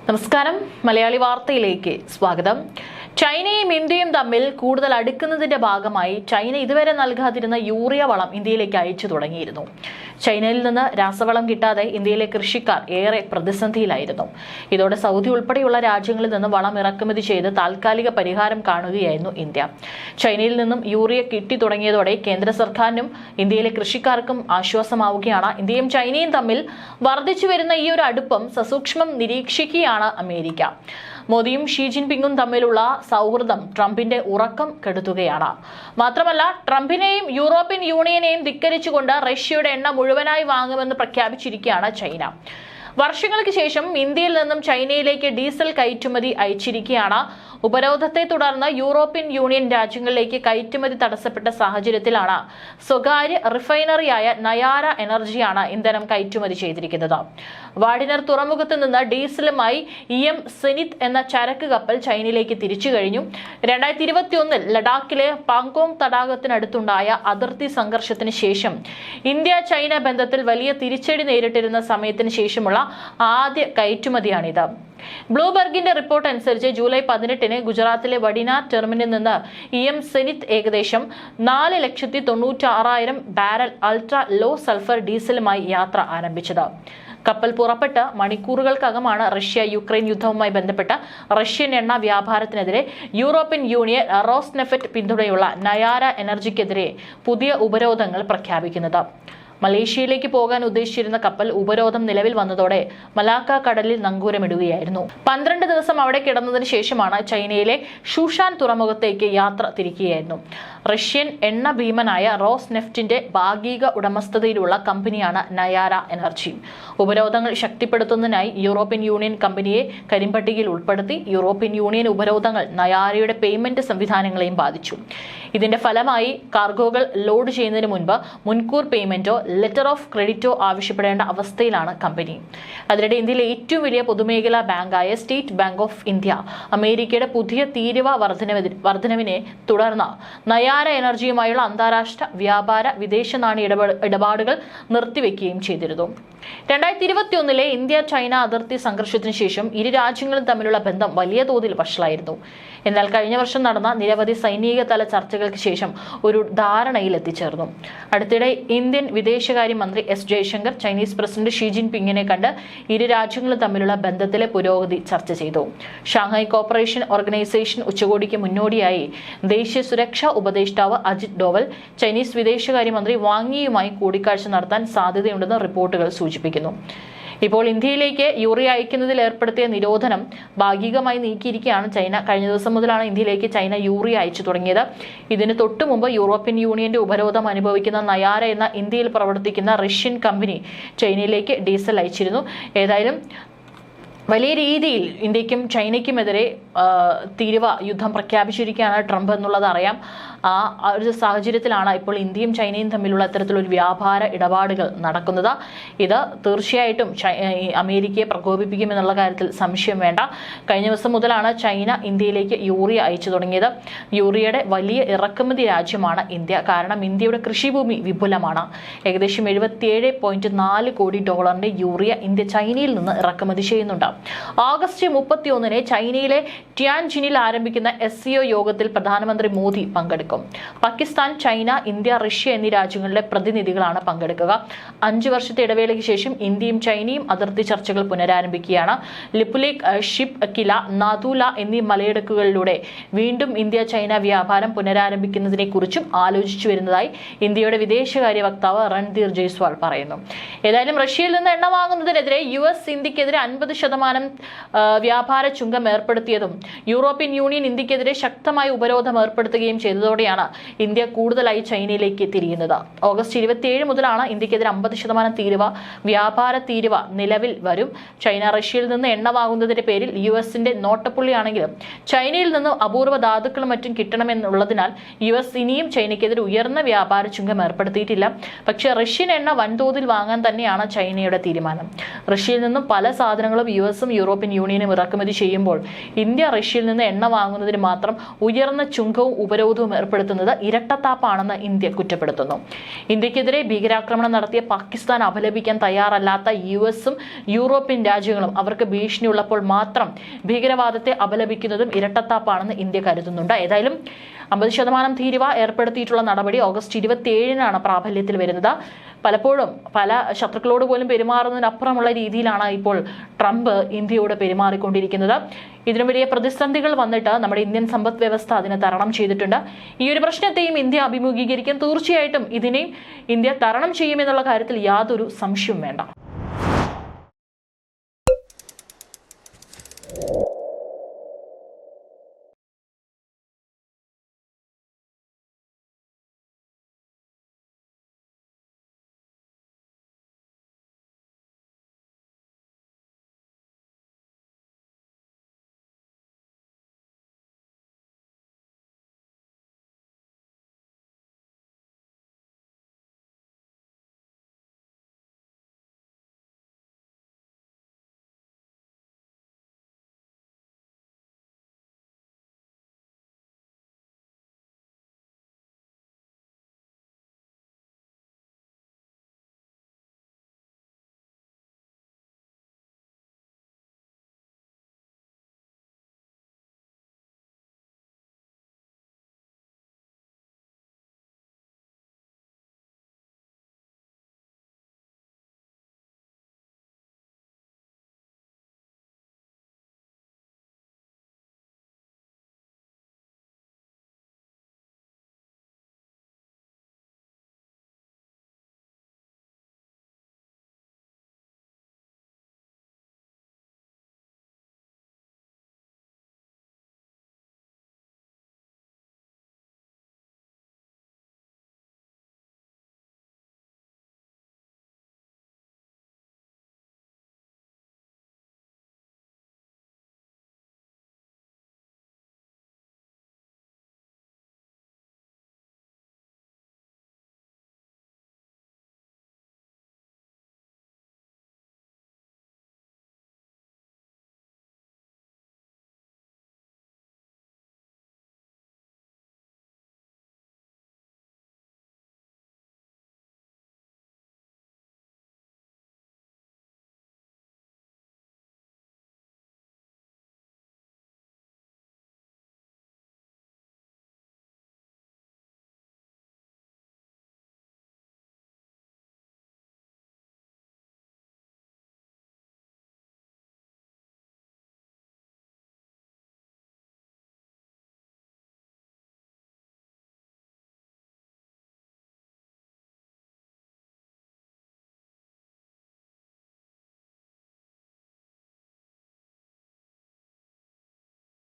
നമസ്കാരം, മലയാളി വാർത്തയിലേക്ക് സ്വാഗതം. ചൈനയും ഇന്ത്യയും തമ്മിൽ കൂടുതൽ അടുക്കുന്നതിന്റെ ഭാഗമായി ചൈന ഇതുവരെ നൽകാതിരുന്ന യൂറിയ വളം ഇന്ത്യയിലേക്ക് അയച്ചു തുടങ്ങിയിരുന്നു. ചൈനയിൽ നിന്ന് രാസവളം കിട്ടാതെ ഇന്ത്യയിലെ കൃഷിക്കാർ ഏറെ പ്രതിസന്ധിയിലായിരുന്നു. ഇതോടെ സൗദി ഉൾപ്പെടെയുള്ള രാജ്യങ്ങളിൽ നിന്ന് വളം ഇറക്കുമതി ചെയ്ത് താൽക്കാലിക പരിഹാരം കാണുകയായിരുന്നു ഇന്ത്യ. ചൈനയിൽ നിന്നും യൂറിയ കിട്ടി തുടങ്ങിയതോടെ കേന്ദ്ര സർക്കാരിനും ഇന്ത്യയിലെ കൃഷിക്കാർക്കും ആശ്വാസമാവുകയാണ്. ഇന്ത്യയും ചൈനയും തമ്മിൽ വർദ്ധിച്ചു വരുന്ന ഈ ഒരു അടുപ്പം സസൂക്ഷ്മം നിരീക്ഷിക്കുകയാണ് അമേരിക്ക. മോദിയും ഷീ ജിൻപിങ്ങും തമ്മിലുള്ള സൗഹൃദം ട്രംപിന്റെ ഉറക്കം കെടുത്തുകയാണ്. മാത്രമല്ല, ട്രംപിനെയും യൂറോപ്യൻ യൂണിയനെയും ധിക്കരിച്ചുകൊണ്ട് റഷ്യയുടെ എണ്ണ മുഴുവനായി വാങ്ങുമെന്ന് പ്രഖ്യാപിച്ചിരിക്കുകയാണ് ചൈന. വർഷങ്ങൾക്ക് ശേഷം ഇന്ത്യയിൽ നിന്നും ചൈനയിലേക്ക് ഡീസൽ കയറ്റുമതി അയച്ചിരിക്കുകയാണ്. ഉപരോധത്തെ തുടർന്ന് യൂറോപ്യൻ യൂണിയൻ രാജ്യങ്ങളിലേക്ക് കയറ്റുമതി തടസ്സപ്പെട്ട സാഹചര്യത്തിലാണ് സ്വകാര്യ റിഫൈനറിയായ നയാര എനർജിയാണ് ഇന്ധനം കയറ്റുമതി ചെയ്തിരിക്കുന്നത്. വാഡിനർ തുറമുഖത്ത് നിന്ന് ഡീസലുമായി സെനിത് എന്ന ചരക്ക് കപ്പൽ ചൈനയിലേക്ക് തിരിച്ചു കഴിഞ്ഞു. 2021 ലഡാക്കിലെ പാങ്കോങ് തടാകത്തിനടുത്തുണ്ടായ അതിർത്തി സംഘർഷത്തിന് ശേഷം ഇന്ത്യ ചൈന ബന്ധത്തിൽ വലിയ തിരിച്ചടി നേരിട്ടിരുന്ന സമയത്തിന് ശേഷമുള്ള ആദ്യ കയറ്റുമതിയാണിത്. ബ്ലൂബർഗിന്റെ റിപ്പോർട്ട് അനുസരിച്ച് ജൂലൈ 18 ഗുജറാത്തിലെ വഡിനാർ ടെർമിനലിൽ നിന്ന് സെനിത് ഏകദേശം 4,96,000 ബാരൽ അൾട്രാ ലോ സൾഫർ ഡീസലുമായി യാത്ര ആരംഭിച്ചത്. കപ്പൽ പുറപ്പെട്ട് മണിക്കൂറുകൾക്കകമാണ് റഷ്യ യുക്രൈൻ യുദ്ധവുമായി ബന്ധപ്പെട്ട റഷ്യൻ എണ്ണ വ്യാപാരത്തിനെതിരെ യൂറോപ്യൻ യൂണിയൻ, റോസ്നെഫറ്റ് പിന്തുണയുള്ള നയാര എനർജിക്കെതിരെ പുതിയ ഉപരോധങ്ങൾ പ്രഖ്യാപിക്കുന്നത്. മലേഷ്യയിലേക്ക് പോകാൻ ഉദ്ദേശിച്ചിരുന്ന കപ്പൽ ഉപരോധം നിലവിൽ വന്നതോടെ മലാക്ക കടലിൽ നങ്കൂരമിടുകയായിരുന്നു. 12 ദിവസം അവിടെ കിടന്നതിന് ശേഷമാണ് ചൈനയിലെ ഷൂഷാൻ തുറമുഖത്തേക്ക് യാത്ര തിരിക്കുകയായിരുന്നു. റഷ്യൻ എണ്ണ ഭീമനായ റോസ്നെഫ്റ്റിന്റെ ഭാഗിക ഉടമസ്ഥതയിലുള്ള കമ്പനിയാണ് നയാര എനർജി. ഉപരോധങ്ങൾ ശക്തിപ്പെടുത്തുന്നതിനായി യൂറോപ്യൻ യൂണിയൻ കമ്പനിയെ കരിമ്പട്ടികയിൽ ഉൾപ്പെടുത്തി. യൂറോപ്യൻ യൂണിയൻ ഉപരോധങ്ങൾ നയാരയുടെ പേയ്മെന്റ് സംവിധാനങ്ങളെയും ബാധിച്ചു. ഇതിന്റെ ഫലമായി കാർഗോകൾ ലോഡ് ചെയ്യുന്നതിന് മുൻപ് മുൻകൂർ പേയ്മെന്റോ ലെറ്റർ ഓഫ് ക്രെഡിറ്റോ ആവശ്യപ്പെടേണ്ട അവസ്ഥയിലാണ് കമ്പനി. അതിനിടെ ഇന്ത്യയിലെ ഏറ്റവും വലിയ പൊതുമേഖലാ ബാങ്കായ സ്റ്റേറ്റ് ബാങ്ക് ഓഫ് ഇന്ത്യ അമേരിക്കയുടെ പുതിയ തീരുവ വർധനവിനെ തുടർന്ന് നയാര എനർജിയുമായുള്ള അന്താരാഷ്ട്ര വ്യാപാര വിദേശ നാണ്യ ഇടപാടുകൾ നിർത്തിവെക്കുകയും ചെയ്തിരുന്നു. 2021 ഇന്ത്യ ചൈന അതിർത്തി സംഘർഷത്തിന് ശേഷം ഇരു രാജ്യങ്ങളും തമ്മിലുള്ള ബന്ധം വലിയ തോതിൽ വഷളായിരുന്നു. എന്നാൽ കഴിഞ്ഞ വർഷം നടന്ന നിരവധി സൈനിക തല ചർച്ചകൾക്ക് ശേഷം ഒരു ധാരണയിൽ എത്തിച്ചേർന്നു. അടുത്തിടെ ഇന്ത്യൻ വിദേശകാര്യമന്ത്രി S Jaishankar Chinese president Xi ജിൻപിങ്ങിനെ കണ്ട് ഇരു രാജ്യങ്ങളും തമ്മിലുള്ള ബന്ധത്തിലെ പുരോഗതി ചർച്ച ചെയ്തു. ഷാങ്ഹായ് കോർപ്പറേഷൻ ഓർഗനൈസേഷൻ ഉച്ചകോടിക്ക് മുന്നോടിയായി ദേശീയ സുരക്ഷാ ഉപദേഷ്ടാവ് അജിത് ഡോവൽ ചൈനീസ് വിദേശകാര്യമന്ത്രി വാങ് യിയുമായി കൂടിക്കാഴ്ച നടത്താൻ സാധ്യതയുണ്ടെന്ന് റിപ്പോർട്ടുകൾ സൂചിപ്പിക്കുന്നു. ഇപ്പോൾ ഇന്ത്യയിലേക്ക് യൂറിയ അയക്കുന്നതിൽ ഏർപ്പെടുത്തിയ നിരോധനം ഭാഗികമായി നീക്കിയിരിക്കുകയാണ് ചൈന. കഴിഞ്ഞ ദിവസം മുതലാണ് ഇന്ത്യയിലേക്ക് ചൈന യൂറിയ അയച്ചു തുടങ്ങിയത്. ഇതിന് തൊട്ടു മുമ്പ് യൂറോപ്യൻ യൂണിയന്റെ ഉപരോധം അനുഭവിക്കുന്ന നയാര എന്ന ഇന്ത്യയിൽ പ്രവർത്തിക്കുന്ന റഷ്യൻ കമ്പനി ചൈനയിലേക്ക് ഡീസൽ അയച്ചിരുന്നു. ഏതായാലും വലിയ രീതിയിൽ ഇന്ത്യക്കും ചൈനയ്ക്കുമെതിരെ തീരുവ യുദ്ധം പ്രഖ്യാപിച്ചിരിക്കുകയാണ് ട്രംപ് എന്നുള്ളത് അറിയാം. ആ ഒരു സാഹചര്യത്തിലാണ് ഇപ്പോൾ ഇന്ത്യയും ചൈനയും തമ്മിലുള്ള ഇത്തരത്തിലൊരു വ്യാപാര ഇടപാടുകൾ നടക്കുന്നത്. ഇത് തീർച്ചയായിട്ടും അമേരിക്കയെ പ്രകോപിപ്പിക്കുമെന്നുള്ള കാര്യത്തിൽ സംശയം വേണ്ട. കഴിഞ്ഞ ദിവസം മുതലാണ് ചൈന ഇന്ത്യയിലേക്ക് യൂറിയ അയച്ചു തുടങ്ങിയത്. യൂറിയയുടെ വലിയ ഇറക്കുമതി രാജ്യമാണ് ഇന്ത്യ. കാരണം ഇന്ത്യയുടെ കൃഷിഭൂമി വിപുലമാണ്. ഏകദേശം $77.4 കോടി യൂറിയ ഇന്ത്യ ചൈനയിൽ നിന്ന് ഇറക്കുമതി ചെയ്യുന്നുണ്ട്. ഓഗസ്റ്റ് 31 ചൈനയിലെ ടിയാൻജിനിൽ ആരംഭിക്കുന്ന SCO യോഗത്തിൽ പ്രധാനമന്ത്രി മോദി പങ്കെടുക്കും. പാകിസ്ഥാൻ, ചൈന, ഇന്ത്യ, റഷ്യ എന്നീ രാജ്യങ്ങളിലെ പ്രതിനിധികളാണ് പങ്കെടുക്കുക. 5 വർഷത്തെ ഇടവേളയ്ക്ക് ശേഷം ഇന്ത്യയും ചൈനയും അതിർത്തി ചർച്ചകൾ പുനരാരംഭിക്കുകയാണ്. ലിപുലേഖ്, ഷിബ് കില, നാഥൂല എന്നീ മലയിടുക്കുകളിലൂടെ വീണ്ടും ഇന്ത്യ ചൈന വ്യാപാരം പുനരാരംഭിക്കുന്നതിനെ കുറിച്ചും ആലോചിച്ചു വരുന്നതായി ഇന്ത്യയുടെ വിദേശകാര്യ വക്താവ് രൺധീർ ജയ്സ്വാൾ പറയുന്നു. ഏതായാലും റഷ്യയിൽ നിന്ന് എണ്ണ വാങ്ങുന്നതിനെതിരെ US ഇന്ത്യക്കെതിരെ 50% വ്യാപാര ചുങ്കം ഏർപ്പെടുത്തിയതും യൂറോപ്യൻ യൂണിയൻ ഇന്ത്യക്കെതിരെ ശക്തമായ ഉപരോധം ഏർപ്പെടുത്തുകയും ചെയ്തതോടെയാണ് ഇന്ത്യ കൂടുതലായി ചൈനയിലേക്ക് തിരിയുന്നത്. ഓഗസ്റ്റ് 27 മുതലാണ് ഇന്ത്യക്കെതിരെ 50% വ്യാപാര തീരുവ നിലവിൽ വരും. ചൈന റഷ്യയിൽ നിന്ന് എണ്ണ വാങ്ങുന്നതിന്റെ പേരിൽ USന്റെ നോട്ടപ്പുള്ളിയാണെങ്കിലും ചൈനയിൽ നിന്ന് അപൂർവ ധാതുക്കളും മറ്റും കിട്ടണമെന്നുള്ളതിനാൽ US ഇനിയും ചൈനയ്ക്കെതിരെ ഉയർന്ന വ്യാപാര ചുങ്കം ഏർപ്പെടുത്തിയിട്ടില്ല. പക്ഷേ റഷ്യൻ എണ്ണ വൻതോതിൽ വാങ്ങാൻ തന്നെയാണ് ചൈനയുടെ തീരുമാനം. റഷ്യയിൽ നിന്നും പല സാധനങ്ങളും US യൂറോപ്യൻ യൂണിയനും ഇറക്കുമതി ചെയ്യുമ്പോൾ ഇന്ത്യ റഷ്യയിൽ നിന്ന് എണ്ണ വാങ്ങുന്നതിന് മാത്രം ഉയർന്ന ചുങ്കവും ഉപരോധവും ഏർപ്പെടുത്തുന്നത് ഇരട്ടത്താപ്പാണെന്ന് ഇന്ത്യ കുറ്റപ്പെടുത്തുന്നു. ഇന്ത്യക്കെതിരെ ഭീകരാക്രമണം നടത്തിയ പാകിസ്ഥാൻ അപലപിക്കാൻ തയ്യാറല്ലാത്ത US-ഉം യൂറോപ്യൻ രാജ്യങ്ങളും അവർക്ക് ഭീഷണിയുള്ളപ്പോൾ മാത്രം ഭീകരവാദത്തെ അപലപിക്കുന്നതും ഇരട്ടത്താപ്പാണെന്ന് ഇന്ത്യ കരുതുന്നുണ്ട്. ഏതായാലും 50% തീരുവ ഏർപ്പെടുത്തിയിട്ടുള്ള നടപടി ഓഗസ്റ്റ് 27-നാണ് പ്രാബല്യത്തിൽ വരുന്നത്. പലപ്പോഴും പല ശത്രുക്കളോട് പോലും പെരുമാറുന്നതിനപ്പുറമുള്ള രീതിയിലാണ് ഇപ്പോൾ ട്രംപ് ഇന്ത്യയോട് പെരുമാറിക്കൊണ്ടിരിക്കുന്നത്. ഇതിനു വലിയ പ്രതിസന്ധികൾ വന്നിട്ട് നമ്മുടെ ഇന്ത്യൻ സമ്പദ് വ്യവസ്ഥ അതിനെ തരണം ചെയ്തിട്ടുണ്ട്. ഈ ഒരു പ്രശ്നത്തെയും ഇന്ത്യ അഭിമുഖീകരിക്കും. തീർച്ചയായിട്ടും ഇതിനെയും ഇന്ത്യ തരണം ചെയ്യുമെന്നുള്ള കാര്യത്തിൽ യാതൊരു സംശയവും വേണ്ട.